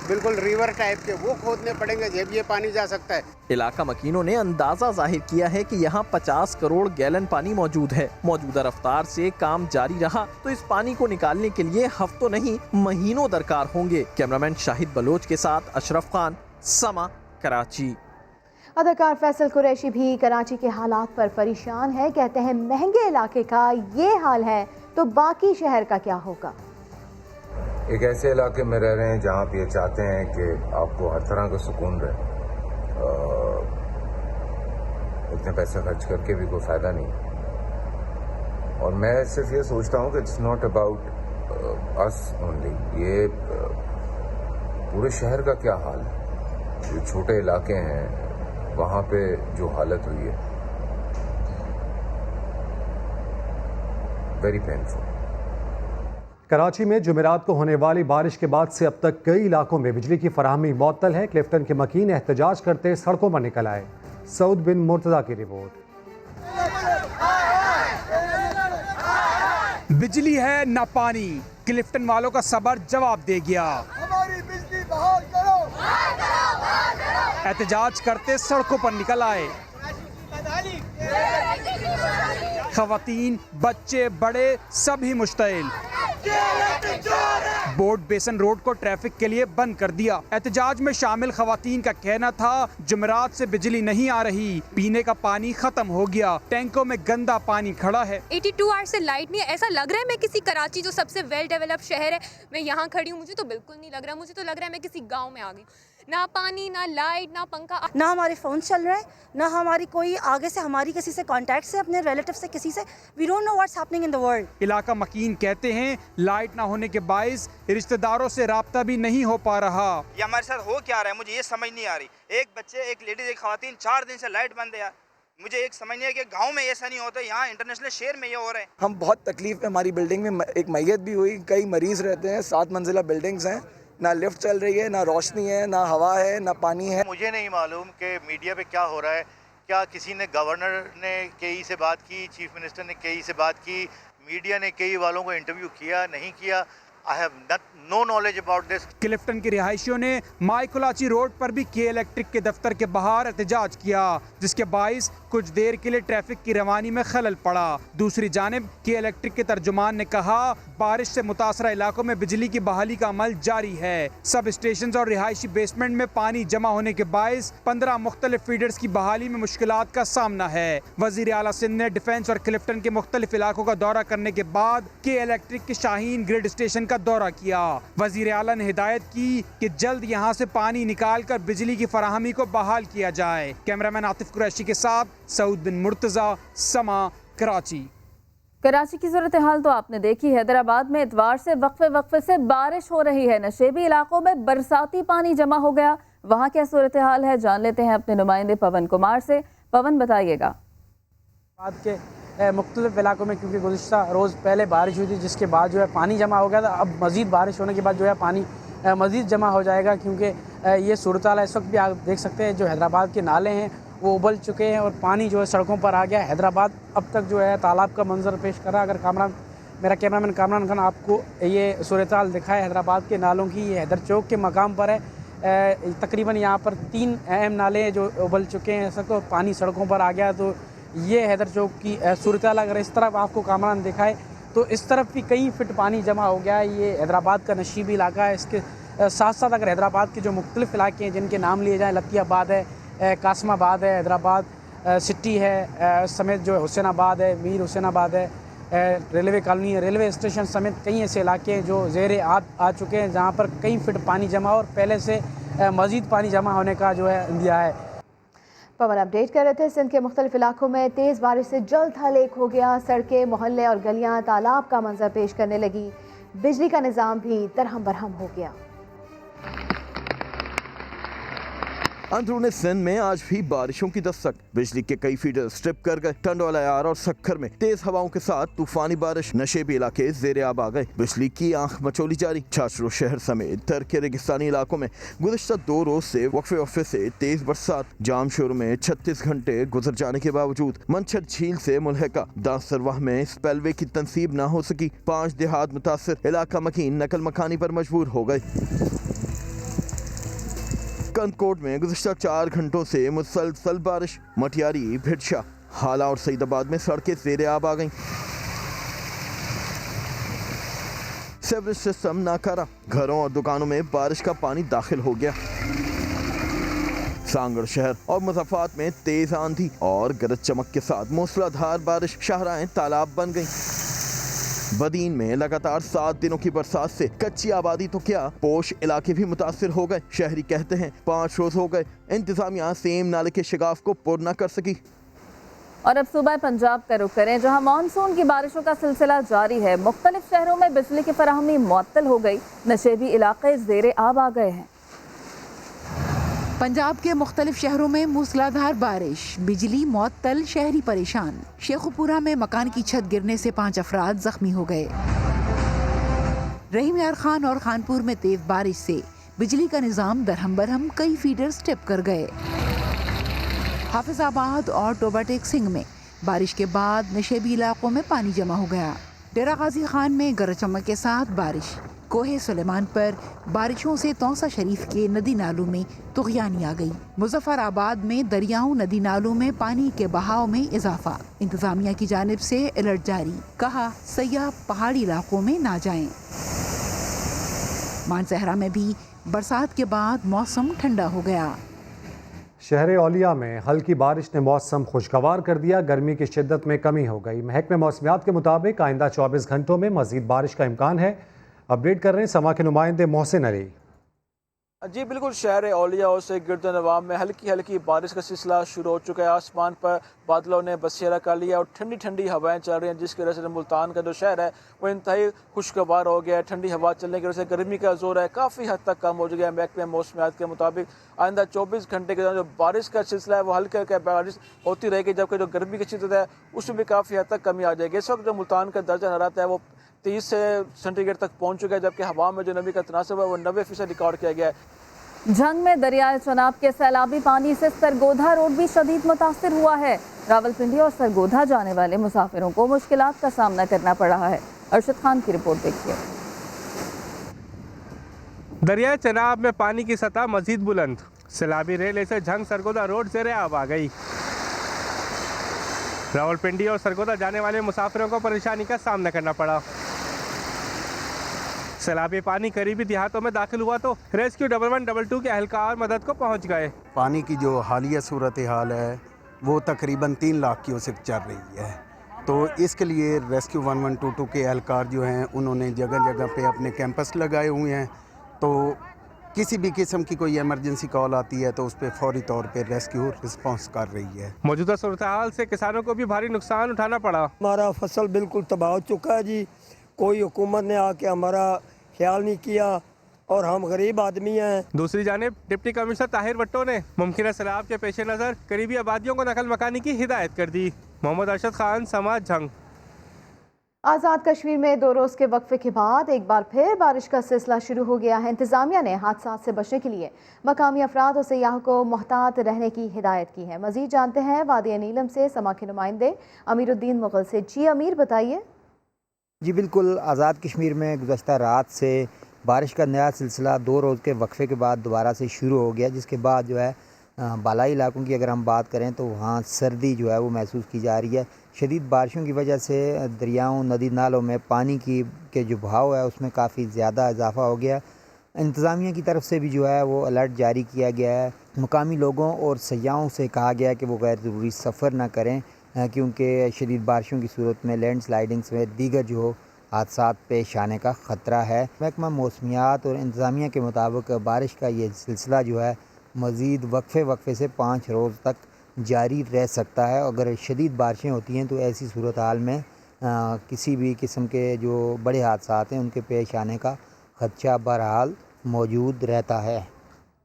बिल्कुल रिवर टाइप के वो खोदने पड़ेंगे जब ये पानी जा सकता है। इलाका मकीनों ने अंदाजा जाहिर किया है कि यहाँ 50 करोड़ गैलन पानी मौजूद है। मौजूदा रफ्तार से काम जारी रहा तो इस पानी को निकालने के लिए हफ्तों नहीं महीनों दरकार होंगे। कैमरामैन शाहिद बलोच के साथ अशरफ खान, समा, कराची। अदाकार फैसल कुरैशी भी कराची के हालात पर परेशान है। कहते हैं महंगे इलाके का ये हाल है तो बाकी शहर का क्या होगा। एक ऐसे इलाके में रह रहे हैं जहाँ पे ये चाहते हैं कि आपको हर तरह का सुकून रहे, इतने पैसे खर्च करके भी कोई फ़ायदा नहीं। और मैं सिर्फ ये सोचता हूँ कि it's not about us only, ये पूरे शहर का क्या हाल है। जो छोटे इलाके हैं वहाँ पे जो हालत हुई है, वेरी पेनफुल। कराची में जुमेरात को होने वाली बारिश के बाद से अब तक कई इलाकों में बिजली की फराहमी मुअत्तल है। क्लिफ्टन के मकीन एहतजाज करते सड़कों पर निकल आए। सऊद बिन मुर्तजा की रिपोर्ट। बिजली है न पानी, क्लिफ्टन वालों का सबर जवाब दे गया। हमारी बिजली बहाल करो। एहतजाज करते सड़कों पर निकल आए। खवातीन, बच्चे, बड़े सभी मुश्तइल। बोर्ड बेसन रोड को ट्रैफिक के लिए बंद कर दिया। एहतजाज में शामिल खवातीन का कहना था जुमेरात से बिजली नहीं आ रही, पीने का पानी खत्म हो गया, टैंकों में गंदा पानी खड़ा है। 82 आवर्स से लाइट नहीं है। ऐसा लग रहा है मैं किसी कराची जो सबसे वेल डेवलप्ड शहर है मैं यहाँ खड़ी हूँ। मुझे तो बिल्कुल नहीं लग रहा। मुझे तो लग रहा है मैं किसी गाँव में आ गई। ना पानी, ना लाइट, ना पंखा, ना हमारे फ़ोन चल रहा है, ना हमारी कोई आगे से हमारी किसी से कांटेक्ट से, अपने रिलेटिव से, किसी से। We don't know what's happening in the world. इलाका मकीन कहते हैं लाइट ना होने के बाइस रिश्तेदारों से राब्ता भी नहीं हो पा रहा। ये हमारे साथ हो क्या रहा है मुझे ये समझ नहीं आ रही। एक बच्चे, एक लेडीज, एक खवातीन, 4 दिन से लाइट बंद है यार। मुझे एक समझ नहीं है कि गांव में ऐसा नहीं होता, यहाँ इंटरनेशनल शहर में ये हो रहा है। हम बहुत तकलीफ में, हमारी बिल्डिंग में एक मैयत भी हुई, कई मरीज रहते हैं, 7 मंजिला बिल्डिंग्स हैं, ना लिफ्ट चल रही है, ना रोशनी है, ना हवा है, ना पानी है। मुझे नहीं मालूम कि मीडिया पे क्या हो रहा है। क्या किसी ने, गवर्नर ने केई से बात की, चीफ मिनिस्टर ने केई से बात की, मीडिया ने केई वालों को इंटरव्यू किया, नहीं किया? I have no knowledge about this. Clifton के रिहायशियों ने माई कुलाची रोड पर भी के इलेक्ट्रिक के दफ्तर के बाहर एहतजाज किया, जिसके बाइस कुछ देर के लिए ट्रैफिक की रवानी में खलल पड़ा। दूसरी जानिब के इलेक्ट्रिक के तर्जुमान ने कहा, बारिश से मुतासरा इलाकों में बिजली की बहाली का अमल जारी है। सब स्टेशन और रिहायशी बेसमेंट में पानी जमा होने के बाइस 15 मुख्तलिफ फीडर्स की बहाली में मुश्किलात का सामना है। वजीर आला सिंध ने डिफेंस और क्लिफ्टन के मुख्तलिफ इलाकों का दौरा करने के बाद के इलेक्ट्रिक के शाहीन ग्रिड स्टेशन का दौरा किया। वजीर आला ने हिदायत की कि जल्द यहाँ से पानी निकाल कर बिजली की फराहमी को बहाल किया जाए। कैमरामैन आतिफ कुरैशी के साथ सऊद बिन मुर्तज़ा, समा, कराची। कराची की सूरत हाल तो आपने देखी। हैदराबाद में इतवार से वक्फे से बारिश हो रही है। नशेबी इलाकों में बरसाती पानी जमा हो गया। वहाँ क्या सूरत हाल है, जान लेते हैं अपने नुमाइंदे पवन कुमार से। पवन, बताइएगा। मुख्तलिफ इलाकों में क्योंकि गुज़िश्ता रोज़ पहले बारिश हुई थी, जिसके बाद जो है पानी जमा हो गया था। अब मज़ीद बारिश होने के बाद जो है पानी मज़ीद जमा हो जाएगा, क्योंकि ये सूरत हाल इस वक्त भी आप देख सकते हैं। जो हैदराबाद के नाले हैं वो उबल चुके हैं और पानी जो है सड़कों पर आ गया। हैदराबाद अब तक जो है तालाब का मंजर पेश कर रहा है। अगर मेरा कैमरामैन कामरान खान आपको ये सूरत हाल दिखाए हैदराबाद के नालों की, ये हैदर चौक के मकाम पर है। तकरीबन यहाँ पर 3 अहम नाले हैं जो उबल चुके हैं, सबको पानी सड़कों पर आ गया। तो ये हैदर चौक की सूरत हाल। अगर इस तरफ आपको कामरान दिखाए तो इस तरफ भी कई फिट पानी जमा हो गया है। ये हैदराबाद का नशीबी इलाका है। इसके साथ साथ अगर हैदराबाद के जो मुख्तलिफ इलाके हैं जिनके नाम लिए जाएँ, लतियाबाद है, कासमाबाद है, हैदराबाद सिटी है, समेत जो हुसैनाबाद है, मीर हुसैनाबाद है, रेलवे कॉलोनी है, रेलवे स्टेशन समेत कई ऐसे इलाके हैं जो ज़ेरे आ चुके हैं, जहाँ पर कई फिट पानी जमा और पहले से मज़ीद पानी जमा होने का जो है इंदिया है। पवन अपडेट कर रहे थे। सिंध के मुख्तलिफ इलाकों में तेज़ बारिश से जल्द हल एक हो गया। सड़कें, मोहल्ले और गलियाँ तालाब का मंजर पेश करने लगी। बिजली का निज़ाम भी दरहम बरहम हो गया। अंदरूनी सिंध में आज भी बारिशों की दस्तक। बिजली के कई फीडर स्ट्रिप कर गए। टंडोला यार और सक्खर में तेज हवाओं के साथ तूफानी बारिश। नशेबी इलाके जेरे आब आ गए। बिजली की आंख मचोली जारी। छाछरो शहर समेत तर्क रेगिस्तानी इलाकों में गुज़िश्ता 2 रोज से वक्फे से तेज बरसात। जाम शोर में 36 घंटे गुजर जाने के बावजूद मंछर झील से मुल्हिका दासरवाह में स्पेलवे की तनसीब न हो सकी। 5 देहात मुतासर। इलाका मकीन नकल मकानी पर मजबूर हो गए। कंदकोट में गुज़िश्ता 4 घंटों से मुसलसल बारिश। मटियारी, भिटशा, हाला और सईदाबाद में सड़कें ज़ेरे आब आ गईं। सेवरेज सिस्टम नाकारा। घरों और दुकानों में बारिश का पानी दाखिल हो गया। सांगड़ शहर और मुज़फ्फराबाद में तेज आंधी और गरज चमक के साथ मूसलाधार बारिश। शाहराएं तालाब बन गईं। बदीन में लगातार 7 दिनों की बरसात से कच्ची आबादी तो क्या पोश इलाके भी मुतासिर हो गए। शहरी कहते हैं 5 रोज हो गए इंतजामिया सेम नाले के शिगाफ को पुर न कर सकी। और अब सूबा पंजाब का रुख करें, जहां मानसून की बारिशों का सिलसिला जारी है। मुख्तलिफ शहरों में बिजली की फराहमी मुअत्तल हो गई। नशेबी इलाके ज़ेरे आब आ गए हैं। पंजाब के मुख्तलिफ शहरों में मूसलाधार बारिश, बिजली मुअत्तल, शहरी परेशान। शेखुपुरा में मकान की छत गिरने से 5 अफराद जख्मी हो गए। रहीम यार खान और खानपुर में तेज बारिश से बिजली का निज़ाम दरहम बरहम, कई फीडर स्टेप कर गए। हाफिजाबाद और टोबाटेक सिंह में बारिश के बाद नशेबी इलाकों में पानी जमा हो गया। डेरा गाजी खान में गरज चमक के साथ बारिश। कोहे सुलेमान पर बारिशों से तौसा शरीफ के नदी नालों में तुग़यानी आ गई। मुजफ्फराबाद में दरियाओं नदी नालों में पानी के बहाव में इजाफा। इंतजामिया की जानिब से अलर्ट जारी। कहा सयाह पहाड़ी इलाकों में ना जाएं। मानसहरा में भी बरसात के बाद मौसम ठंडा हो गया। शहर औलिया में हल्की बारिश ने मौसम खुशगवार कर दिया। गर्मी की शिद्दत में कमी हो गई। महकमे मौसमियात के मुताबिक आइंदा 24 घंटों में मजीद बारिश का इम्कान है। अपडेट कर रहे हैं समा के नुमाइंदे मोहसिन अली। जी बिल्कुल, शहर औलिया और से गिरदन अवाम में हल्की हल्की बारिश का सिलसिला शुरू हो चुका है। आसमान पर बादलों ने बसेरा कर लिया और ठंडी ठंडी हवाएं चल रही हैं, जिसकी वजह से मुल्तान का जो शहर है वो इंतहाई खुशगवार हो गया है। ठंडी हवा चलने की वजह से गर्मी का जोर है काफ़ी हद तक कम हो गया है। महकमे मौसमियात के मुताबिक आइंदा 24 घंटे के दौरान जो बारिश का सिलसिला है वो हल्के हल्के बारिश होती रहेगी, जबकि जो गर्मी की शिद्दत है उसमें भी काफ़ी हद तक कमी आ जाएगी। इस वक्त जो मुल्तान का दर्जा हरारत है वो 30 सेंटीग्रेड तक पहुँच चुका है, जबकि हवा में जो नमी का तनासब है वो 90% रिकॉर्ड किया गया है। जंग में दरियाए चनाब के सैलाबी पानी से सरगोधा रोड भी शदीद मुतासिर हुआ है। रावलपिंडी और सरगोधा जाने वाले मुसाफिरों को मुश्किलात का सामना करना पड़ रहा है। अरशद खान की रिपोर्ट देखिए। दरिया चनाब में पानी की सतह मजीद बुलंद, सैलाबी रेल से झंग सरगोदा रोड ज़ेरे आब आ गई। रावलपिंडी और सरगोदा जाने वाले मुसाफिरों को परेशानी का सामना करना पड़ा। सैलाबी पानी करीबी देहातों में दाखिल हुआ तो रेस्क्यू 1112 के एहलकार मदद को पहुंच गए। पानी की जो हालिया सूरत हाल है वो तकरीबन 3 लाख क्यूसेक चल रही है, तो इसके लिए रेस्क्यू 1122 के एहलकार जो हैं उन्होंने जगह जगह पे अपने कैंपस लगाए हुए हैं, तो किसी भी किस्म की कोई इमरजेंसी कॉल आती है तो उस पर फौरी तौर पे रेस्क्यू रिस्पांस कर रही है। मौजूदा सूरत हाल से किसानों को भी भारी नुकसान उठाना पड़ा। हमारा फसल बिल्कुल तबाह हो चुका है जी, कोई हुकूमत ने आके हमारा ख्याल नहीं किया और हम गरीब आदमी हैं। दूसरी जानिब डिप्टी कमिश्नर ताहिर भट्टो ने मुमकिन सैलाब के पेश नज़र करीबी आबादियों को नकल मकानी की हिदायत कर दी। मोहम्मद अरशद खान, समाज झंग। आज़ाद कश्मीर में 2 रोज़ के वक्फे के बाद एक बार फिर बारिश का सिलसिला शुरू हो गया है। इंतज़ामिया ने हादसात से बचने के लिए मकामी अफराद और सयाहों को मोहतात रहने की हिदायत की है। मज़ीद जानते हैं वादी नीलम से समा के नुमाइंदे अमीरुद्दीन मुगल से। जी अमीर, बताइए। जी बिल्कुल, आज़ाद कश्मीर में गुज़श्ता रात से बारिश का नया सिलसिला 2 रोज़ के वक्फे के बाद दोबारा से शुरू हो गया, जिसके बाद जो है बालाई इलाकों की अगर हम बात करें तो वहाँ सर्दी जो है वो महसूस की जा रही है। शदीद बारिशों की वजह से दरियाओं, नदी नालों में पानी के जो बहाव है उसमें काफ़ी ज़्यादा इजाफा हो गया। इंतज़ामिया की तरफ से भी जो है वो अलर्ट जारी किया गया है। मुकामी लोगों और सयाहों से कहा गया है कि वो गैर ज़रूरी सफ़र ना करें, क्योंकि शदीद बारिशों की सूरत में लैंड स्लाइडिंग समेत दीगर जो हादसात पेश आने का ख़तरा है। महकमा मौसमियात और इंतज़ामिया के मुताबिक बारिश का ये सिलसिला जो है मज़ीद वक्फे से 5 रोज़ तक जारी रह सकता है। अगर शदीद बारिशें होती हैं तो ऐसी सूरत हाल में किसी भी किस्म के जो बड़े हादसात हैं उनके पेश आने का खदशा बहरहाल मौजूद रहता है।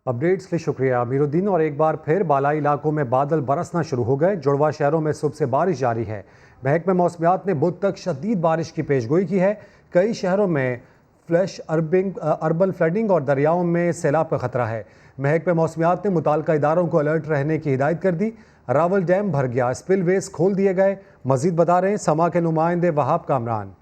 अपडेट्स के लिए शुक्रिया अमीरुद्दीन। और एक बार फिर बालाई इलाकों में बादल बरसना शुरू हो गए। जुड़वा शहरों में सुबह से बारिश जारी है। महकमा मौसमियात ने बुध तक शदीद बारिश की पेशगोई की है। कई शहरों में फ्लैश अर्बन फ्लडिंग और दरियाओं में सैलाब का खतरा है। महकमा मौसमियात ने मुताल्लिका इदारों को अलर्ट रहने की हिदायत कर दी। रावल डैम भर गया, स्पिलवेज खोल दिए गए। मजीद बता रहे हैं समा के नुमाइंदे वहाब कामरान।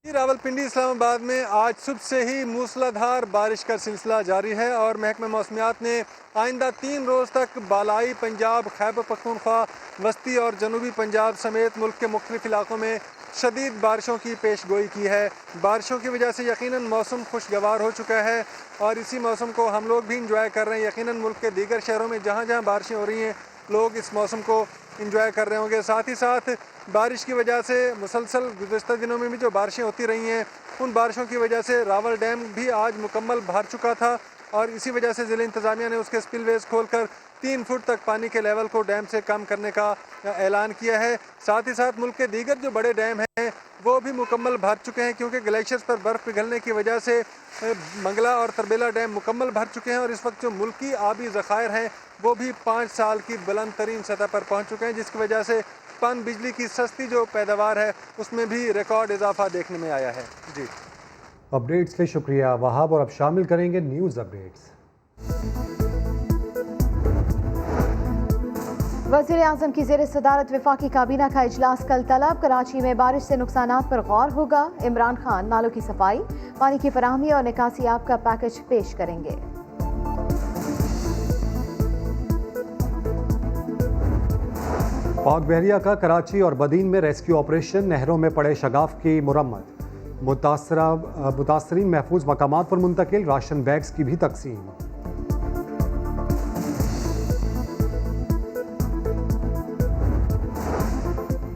रावलपिंडी इस्लामाबाद में आज सुबह से ही मूसलाधार बारिश का सिलसिला जारी है और महकमा मौसमियात ने आइंदा 3 रोज़ तक बालाई पंजाब, खैबर पख्तूनख्वा, वस्ती और जनूबी पंजाब समेत मुल्क के मुख्तलिफ इलाकों में शदीद बारिशों की पेशगोई की है। बारिशों की वजह से यकीनन मौसम खुशगवार हो चुका है और इसी मौसम को हम लोग भी इंजॉय कर रहे हैं। यकीनन मुल्क के दीगर शहरों में जहाँ जहाँ बारिशें हो रही हैं लोग इस मौसम को इंजॉय कर रहे होंगे। साथ ही साथ बारिश की वजह से मुसलसल गुज़श्ता दिनों में भी जो बारिशें होती रही हैं उन बारिशों की वजह से रावल डैम भी आज मुकम्मल भर चुका था और इसी वजह से ज़िला इंतज़ामिया ने उसके स्पिलवेज खोलकर 3 फुट तक पानी के लेवल को डैम से कम करने का ऐलान किया है। साथ ही साथ मुल्क के दीगर जो बड़े डैम हैं वो भी मुकम्मल भर चुके हैं, क्योंकि ग्लेशियर्स पर बर्फ़ पिघलने की वजह से मंगला और तरबेला डैम मुकम्मल भर चुके हैं और इस वक्त जो मुल्की आबी ज़खायर हैं वो भी 5 साल की बुलंद तरीन सतह पर पहुँच चुके हैं, जिसकी वजह से पन बिजली की सस्ती जो पैदावार है उसमें भी रिकॉर्ड इजाफा देखने में आया है। जी अपडेट्स के लिए शुक्रिया वहाब। और अब शामिल करेंगे न्यूज़ अपडेट्स। वज़ीर आज़म की ज़ेर सदारत वफाकी काबीना का इजलास कल तलब। कराची में बारिश से नुकसानात पर गौर होगा। इमरान खान नालों की सफाई, पानी की फराहमी और निकासी आप का पैकेज पेश करेंगे। पाक बहरिया का कराची और बदीन में रेस्क्यू ऑपरेशन। नहरों में पड़े शगाफ की मुरम्मत। मुतासरीन महफूज मकामात पर मुंतकिल। राशन बैग्स की भी तकसीम।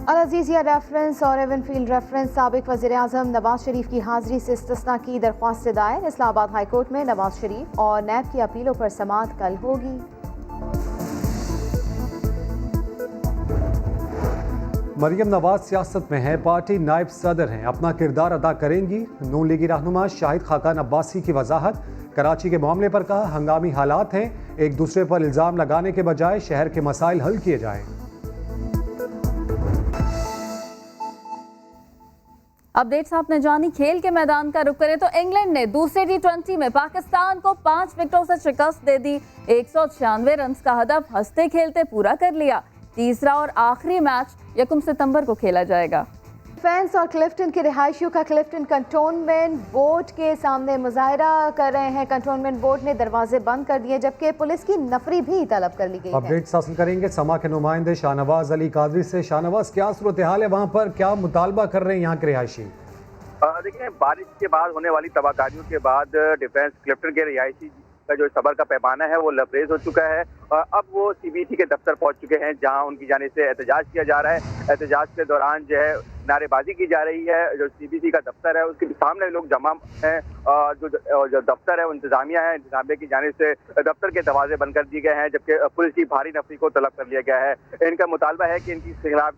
अल-अज़ीज़िया रेफरेंस और एवनफील्ड रेफरेंस साबिक वज़ीर आज़म नवाज शरीफ की हाजिरी से इस्तिस्ना की दरख्वास्त से दायर। इस्लामाबाद हाई कोर्ट में नवाज शरीफ और नैब की अपीलों पर समाअत कल होगी। मरियम नवाज सियासत में है, पार्टी नायब सदर हैं, अपना किरदार अदा करेंगी। नून लीगी रहनुमा शाहिद खाकान अब्बासी की वजाहत। कराची के मामले पर कहा हंगामी हालात हैं, एक दूसरे पर इल्ज़ाम लगाने के बजाय शहर के मसाइल हल किए जाएं। अपडेट्स आपने जानी। खेल के मैदान का रुख करें तो इंग्लैंड ने दूसरे T20 में पाकिस्तान को 5 विकेटों से शिकस्त दे दी। 196 रन का हदफ हंसते खेलते पूरा कर लिया। तीसरा और आखिरी मैच 1 सितंबर को खेला जाएगा। डिफेंस और क्लिफ्टन के रिहायशियों का क्लिफ्टन कंटोनमेंट बोर्ड के सामने मुजाहरा कर रहे हैं। कंटोनमेंट बोर्ड ने दरवाजे बंद कर दिए जबकि पुलिस की नफरी भी तलब कर ली गई है। अपडेट्स हासिल करेंगे समा के नुमाइंदे शाहनवाज अली कादरी से। शाहनवाज, क्या सूरत हाल है वहाँ पर, क्या मुतालबा कर रहे हैं यहाँ के रिहायशी? देखिए, बारिश के बाद होने वाली तबाहकारियों के बाद डिफेंस क्लिफ्टन के रिहायशी का जो सबर का पैमाना है वो लबरेज हो चुका है। अब वो सीबीसी के दफ्तर पहुंच चुके हैं जहां उनकी जानिब से एहतजाज किया जा रहा है। एहतजाज के दौरान जो है नारेबाजी की जा रही है। जो सीबीसी का दफ्तर है उसके सामने लोग जमा हैं। जो दफ्तर है इंतजामिया है, इंतजामिया की जानिब से दफ्तर के दरवाजे बंद कर दिए गए हैं जबकि पुलिस की भारी नफरी को तलब कर लिया गया है। इनका मुतालबा है कि इनकी खिलाफ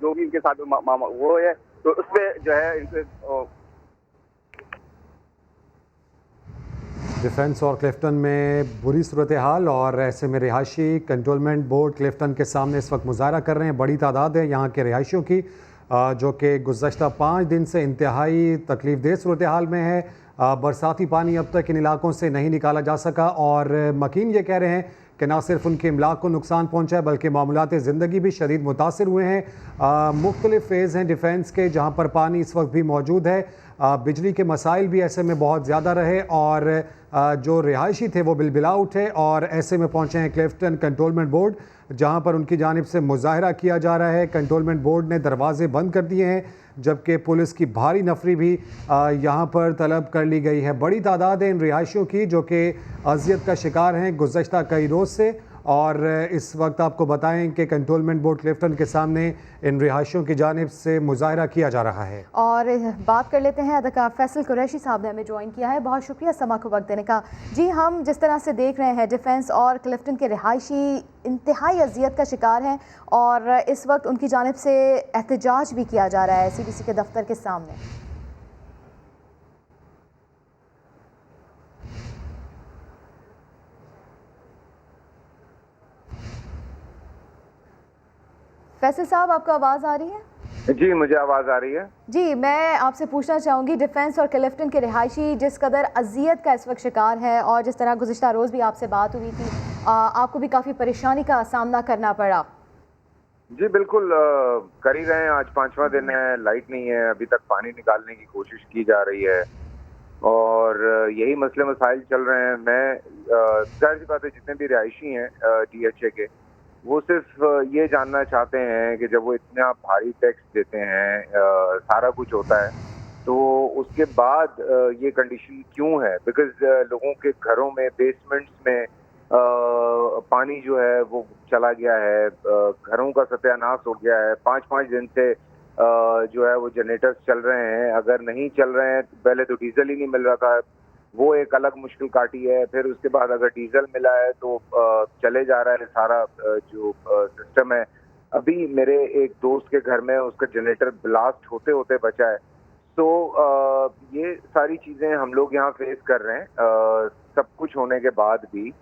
जो भी इनके साथ वो है तो उसमें जो है इनके डिफेंस और क्लिफ्टन में बुरी सूरत हाल और ऐसे में रिहायशी कंटोनमेंट बोर्ड क्लिफ्टन के सामने इस वक्त मुजाहरा कर रहे हैं। बड़ी तादाद है यहाँ के रिहायशियों की जो कि गुज़श्ता 5 दिन से इंतहाई तकलीफ दह सूरत हाल में है। बरसाती पानी अब तक इन इलाकों से नहीं निकाला जा सका और मकीन ये कह रहे हैं कि ना सिर्फ उनके इमलाक को नुकसान पहुँचा है बल्कि मामूलात ज़िंदगी भी शदीद मुतासर हुए हैं। मुख्तलिफ फ़ेज़ हैं डिफेंस के जहाँ पर पानी इस वक्त भी मौजूद है। बिजली के मसाइल भी ऐसे में बहुत ज़्यादा रहे और जो रिहायशी थे वो बिलबिला उठे और ऐसे में पहुँचे हैं क्लिफ्टन कंटोनमेंट बोर्ड जहाँ पर उनकी जानिब से मुजाहरा किया जा रहा है। कंटोनमेंट बोर्ड ने दरवाजे बंद कर दिए हैं जबकि पुलिस की भारी नफरी भी यहाँ पर तलब कर ली गई है। बड़ी तादाद है इन रिहायशियों की जो कि अजियत का शिकार हैं गुज़श्ता कई रोज़ से और इस वक्त आपको बताएं कि कंटोनमेंट बोर्ड क्लिफ्टन के सामने इन रिहायशियों की जानिब से मुजाहरा किया जा रहा है। और बात कर लेते हैं, अदाकार फैसल कुरैशी साहब ने हमें ज्वाइन किया है। बहुत शुक्रिया समा को वक्त देने का। जी, हम जिस तरह से देख रहे हैं डिफेंस और क्लिफ्टन के रिहायशी इंतहाई अजियत का शिकार हैं और इस वक्त उनकी जानिब से एहतजाज भी किया जा रहा है सीबीसी के दफ्तर के सामने। फैसल साहब, आपको आवाज़ आ रही है? जी, मुझे आवाज़ आ रही है। जी, मैं आपसे पूछना चाहूँगी डिफेंस और क्लिफ्टन के रिहायशी जिस कदर अजियत का इस वक्त शिकार है और जिस तरह गुज़िश्ता रोज़ भी आपसे बात हुई थी आपको भी काफ़ी परेशानी का सामना करना पड़ा। जी बिल्कुल, कर ही रहे हैं। आज 5वां दिन है, लाइट नहीं है, अभी तक पानी निकालने की कोशिश की जा रही है और यही मसले मसाइल चल रहे हैं। मैं जाहिर सी बात है जितने भी रिहायशी हैं DHA के वो सिर्फ ये जानना चाहते हैं कि जब वो इतना भारी टैक्स देते हैं, सारा कुछ होता है, तो उसके बाद ये कंडीशन क्यों है? बिकॉज लोगों के घरों में बेसमेंट्स में पानी जो है वो चला गया है, घरों का सत्यानाश हो गया है। 5-5 दिन से जो है वो जनरेटर्स चल रहे हैं। अगर नहीं चल रहे हैं, पहले तो डीजल ही नहीं मिल रहा था, वो एक अलग मुश्किल काटी है। फिर उसके बाद अगर डीजल मिला है तो चले जा रहा है सारा जो सिस्टम है। अभी मेरे एक दोस्त के घर में उसका जनरेटर ब्लास्ट होते होते बचा है। तो ये सारी चीज़ें हम लोग यहाँ फेस कर रहे हैं सब कुछ होने के बाद भी,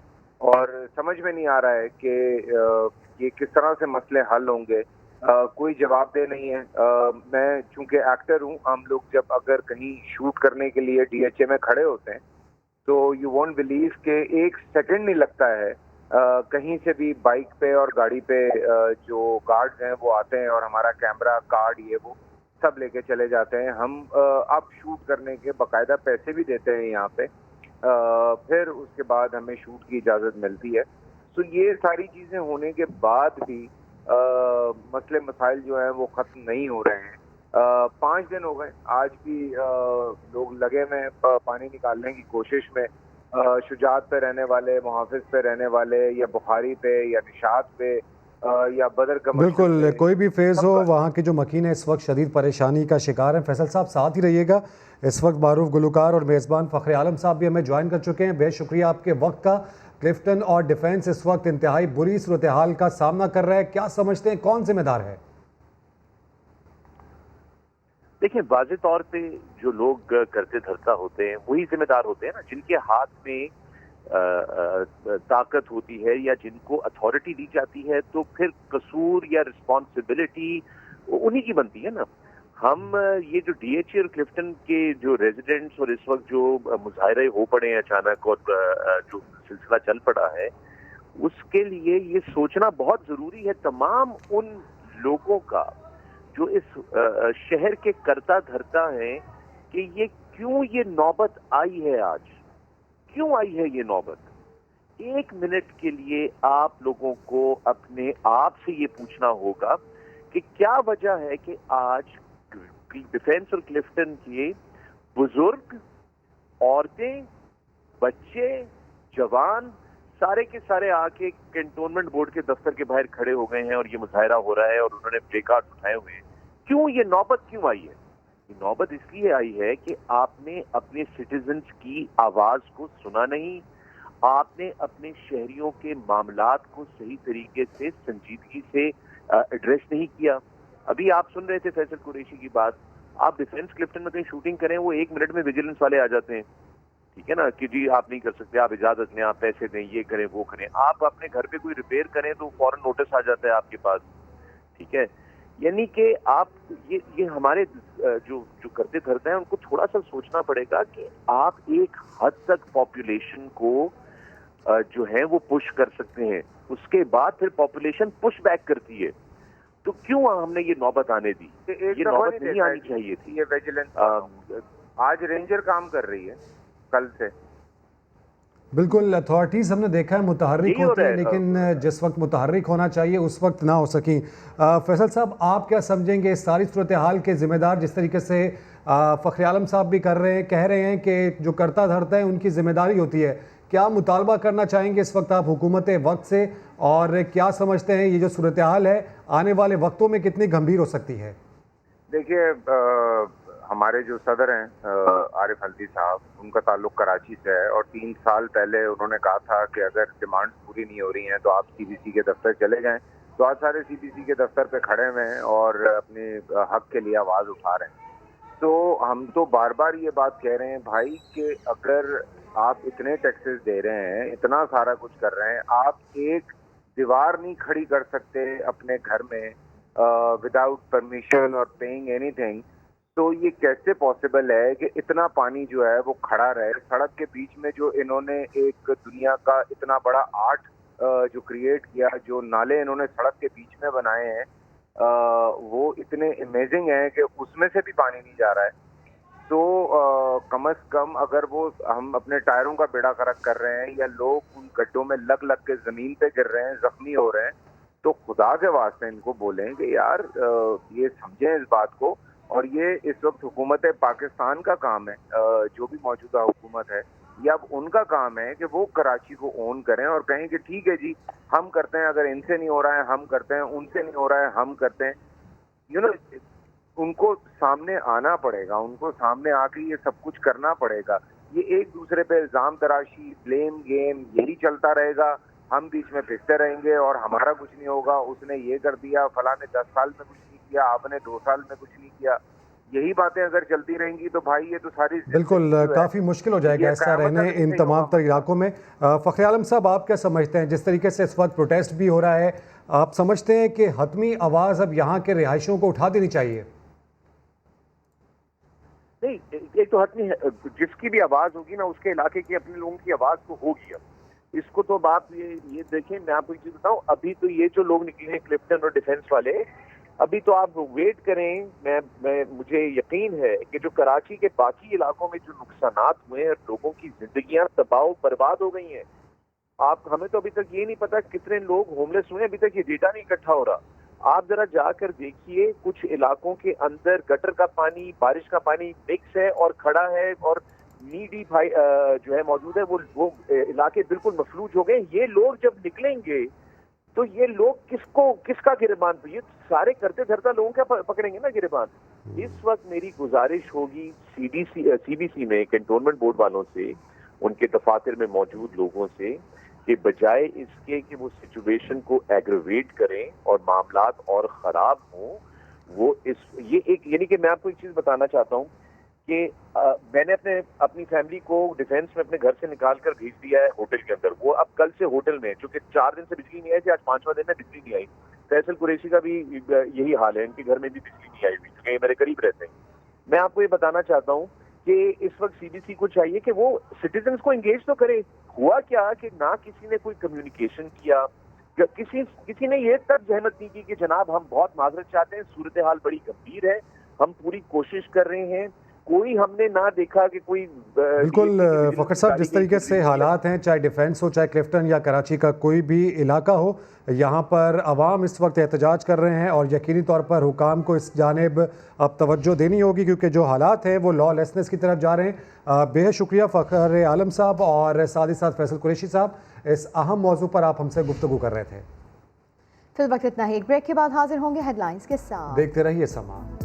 और समझ में नहीं आ रहा है कि ये किस तरह से मसले हल होंगे। कोई जवाबदेह नहीं है। मैं चूंकि एक्टर हूँ, हम लोग जब अगर कहीं शूट करने के लिए DHA में खड़े होते हैं तो यू वोंट बिलीव के 1 सेकंड नहीं लगता है कहीं से भी बाइक पे और गाड़ी पे जो गार्ड्स हैं वो आते हैं और हमारा कैमरा, कार्ड, ये वो सब लेके चले जाते हैं। हम अब शूट करने के बाकायदा पैसे भी देते हैं यहाँ पे, फिर उसके बाद हमें शूट की इजाज़त मिलती है। तो ये सारी चीज़ें होने के बाद भी मसले मसाइल जो हैं वो ख़त्म नहीं हो रहे हैं। 5 दिन हो गए, आज भी लोग लगे हुए हैं पानी निकालने की कोशिश में। शुजात पे रहने वाले, मुहाफिज पे रहने वाले, या बुखारी पे, या निशात पे, या बदर का, बिल्कुल कोई भी फेज़ हो, वहाँ के जो मकीन है इस वक्त शदीद परेशानी का शिकार है। फैसल साहब साथ ही रहिएगा। इस वक्त मारूफ गुलकार और मेज़बान फ़ख्र आलम साहब भी हमें ज्वाइन कर चुके हैं। बेहद शुक्रिया आपके वक्त का। क्लिफ्टन और डिफेंस इस वक्त इंतहाई बुरी सूरत हाल का सामना कर रहा है, क्या समझते हैं कौन जिम्मेदार है? देखिए, वाज़ेह तौर पे जो लोग करते धरता होते हैं वही जिम्मेदार होते हैं ना, जिनके हाथ में ताकत होती है या जिनको अथॉरिटी दी जाती है, तो फिर कसूर या रिस्पॉन्सिबिलिटी उन्हीं की बनती है ना। हम ये जो DHA और क्लिफ्टन के जो रेजिडेंट्स और इस वक्त जो मुजाहरे हो पड़े हैं अचानक और जो सिलसिला चल पड़ा है, उसके लिए ये सोचना बहुत ज़रूरी है तमाम उन लोगों का जो इस शहर के करता धरता हैं कि ये क्यों ये नौबत आई है आज, क्यों आई है ये नौबत। एक मिनट के लिए आप लोगों को अपने आप से ये पूछना होगा कि क्या वजह है कि आज डिफेंस और क्लिफ्टन के बुजुर्ग, औरतें, बच्चे, जवान सारे के सारे आके कैंटोनमेंट बोर्ड के दफ्तर के बाहर खड़े हो गए हैं और ये मुजाहिरा हो रहा है और उन्होंने प्ले कार्ड उठाए हुए हैं। क्यों ये नौबत क्यों आई है? ये नौबत इसलिए आई है कि आपने अपने सिटीजन्स की आवाज को सुना नहीं, आपने अपने शहरियों के मामलात को सही तरीके से संजीदगी से एड्रेस नहीं किया। अभी आप सुन रहे थे फैसल कुरैशी की बात, आप डिफेंस क्लिफ्टन में कहीं शूटिंग करें, वो 1 मिनट में विजिलेंस वाले आ जाते हैं, ठीक है ना, कि जी आप नहीं कर सकते, आप इजाजत लें, आप पैसे दें, ये करें वो करें। आप अपने घर पे कोई रिपेयर करें तो फौरन नोटिस आ जाता है आपके पास, ठीक है। यानी कि आप ये हमारे जो करते धरते हैं उनको थोड़ा सा सोचना पड़ेगा कि आप एक हद तक पॉपुलेशन को जो है वो पुश कर सकते हैं, उसके बाद फिर पॉपुलेशन पुश बैक करती है। तो क्यों हमने ये नौबत आने दी? ये नौबत नहीं आनी चाहिए थी। ये विजिलेंस आज रेंजर काम कर रही है कल से। बिल्कुल, अथॉरिटीज़ हमने देखा है मुतहर्रिक होती है, लेकिन जिस वक्त मुतहर्रिक होना चाहिए उस वक्त ना हो सकी। फैसल साहब, आप क्या समझेंगे इस सारी सूरत हाल के ज़िम्मेदार, जिस तरीके से फ़खर आलम साहब भी कह रहे हैं कि जो करता धरता है उनकी ज़िम्मेदारी होती है, क्या मुतालबा करना चाहेंगे इस वक्त आप हुकूमत वक्त से, और क्या समझते हैं ये जो सूरत हाल है आने वाले वक्तों में कितनी गंभीर हो सकती है? देखिए, हमारे जो सदर हैं आरिफ हल्दी साहब, उनका ताल्लुक कराची से है और 3 साल पहले उन्होंने कहा था कि अगर डिमांड्स पूरी नहीं हो रही हैं तो आप सीबीसी के दफ्तर चले जाएं। तो आज सारे सीबीसी के दफ्तर पे खड़े हुए हैं और अपने हक के लिए आवाज़ उठा रहे हैं। तो हम तो बार बार ये बात कह रहे हैं भाई कि अगर आप इतने टैक्सेस दे रहे हैं, इतना सारा कुछ कर रहे हैं, आप एक दीवार नहीं खड़ी कर सकते अपने घर में विदाउट परमिशन और पेइंग एनीथिंग। तो ये कैसे पॉसिबल है कि इतना पानी जो है वो खड़ा रहे सड़क के बीच में? जो इन्होंने एक दुनिया का इतना बड़ा आर्ट जो क्रिएट किया, जो नाले इन्होंने सड़क के बीच में बनाए हैं, वो इतने अमेजिंग हैं कि उसमें से भी पानी नहीं जा रहा है। तो कम से कम अगर वो हम अपने टायरों का बेड़ा गर्क कर रहे हैं या लोग उन गड्ढों में लग लग के जमीन पे गिर रहे हैं, जख्मी हो रहे हैं, तो खुदा के वास्ते इनको बोलें कि यार ये समझें इस बात को। और ये इस वक्त हुकूमत पाकिस्तान का काम है, जो भी मौजूदा हुकूमत है, ये अब उनका काम है कि वो कराची को ओन करें और कहें कि ठीक है जी, हम करते हैं, अगर इनसे नहीं हो रहा है हम करते हैं, उनसे नहीं हो रहा है हम करते हैं। यू नो, उनको सामने आना पड़ेगा, उनको सामने आके ये सब कुछ करना पड़ेगा। ये एक दूसरे पे इल्जाम तराशी, ब्लेम गेम, यही चलता रहेगा। हम बीच में पिसते रहेंगे और हमारा कुछ नहीं होगा, उसने ये कर दिया, फलां ने 10 साल में कुछ नहीं किया, आपने 2 साल में कुछ नहीं किया। यही बातें अगर चलती रहेंगी तो भाई ये तो सारी बिल्कुल काफ़ी मुश्किल हो जाएगा ऐसा रहने इन तमाम तर इलाकों में। फ़खर आलम साहब, आप क्या समझते हैं, जिस तरीके से इस वक्त प्रोटेस्ट भी हो रहा है, आप समझते हैं कि हतमी आवाज़ अब यहाँ के रिहायशियों को उठा देनी चाहिए? नहीं, एक तो हतमी है, जिसकी भी आवाज़ होगी ना उसके इलाके की अपने लोगों की आवाज़ तो होगी। अब इसको तो आप ये देखें, मैं आपको एक चीज़ बताऊं, अभी तो ये जो लोग निकले हैं क्लिफ्टन और डिफेंस वाले, अभी तो आप वेट करें। मुझे यकीन है कि जो कराची के बाकी इलाकों में जो नुकसानात हुए हैं, लोगों की जिंदगियां तबाह बर्बाद हो गई हैं। हमें तो अभी तक ये नहीं पता कितने लोग होमलेस हुए हैं, अभी तक ये डेटा नहीं इकट्ठा हो रहा। आप जरा जाकर देखिए, कुछ इलाकों के अंदर गटर का पानी, बारिश का पानी मिक्स है और खड़ा है, और नी डीप जो है मौजूद है, वो इलाके बिल्कुल मफलूज हो गए। ये लोग जब निकलेंगे तो ये लोग किसका गिरबान? ये सारे करते धरता लोगों क्या पकड़ेंगे ना गिरबान। इस वक्त मेरी गुजारिश होगी सीबीसी में कैंटोनमेंट बोर्ड वालों से, उनके दफातर में मौजूद लोगों से, कि बजाय इसके कि वो सिचुएशन को एग्रवेट करें और मामलात और ख़राब हों, वो यानी कि मैं आपको एक चीज़ बताना चाहता हूँ कि मैंने अपनी फैमिली को डिफेंस में अपने घर से निकाल कर भेज दिया है होटल के अंदर। वो अब कल से होटल में, चूंकि 4 दिन से बिजली नहीं आई थी, आज 5वां दिन में बिजली नहीं आई। फैसल कुरैशी का भी यही हाल है, इनके घर में भी बिजली नहीं आई हुई, क्योंकि मेरे करीब रहते हैं। मैं आपको ये बताना चाहता हूँ कि इस वक्त सीबीसी को चाहिए कि वो सिटीजन्स को एंगेज तो करे। हुआ क्या कि ना किसी ने कोई कम्युनिकेशन किया, किसी ने ये तक जहमत नहीं की कि जनाब हम बहुत माजरत चाहते हैं, सूरत हाल बड़ी गंभीर है, हम पूरी कोशिश कर रहे हैं। कोई हमने ना देखा कि कोई बिल्कुल फ़खर साहब, जिस तरीके से हालात हैं, चाहे डिफेंस हो, चाहे क्लिफ्टन या कराची का कोई भी इलाका हो, यहाँ पर अवाम इस वक्त एहतजाज कर रहे हैं और यकीनी तौर पर हुकाम को इस जानिब अब तवज्जो देनी होगी, क्योंकि जो हालात हैं वो लॉलेसनेस की तरफ जा रहे हैं। बेहद शुक्रिया फ़खर आलम साहब और साथ ही साथ फैसल कुरैशी साहब, इस अहम मौजू पर आप हमसे गुफ्तगू कर रहे थे। फिल वक्त इतना ही, एक ब्रेक के बाद हाजिर होंगे हेडलाइंस के साथ। देखते रहिए समा।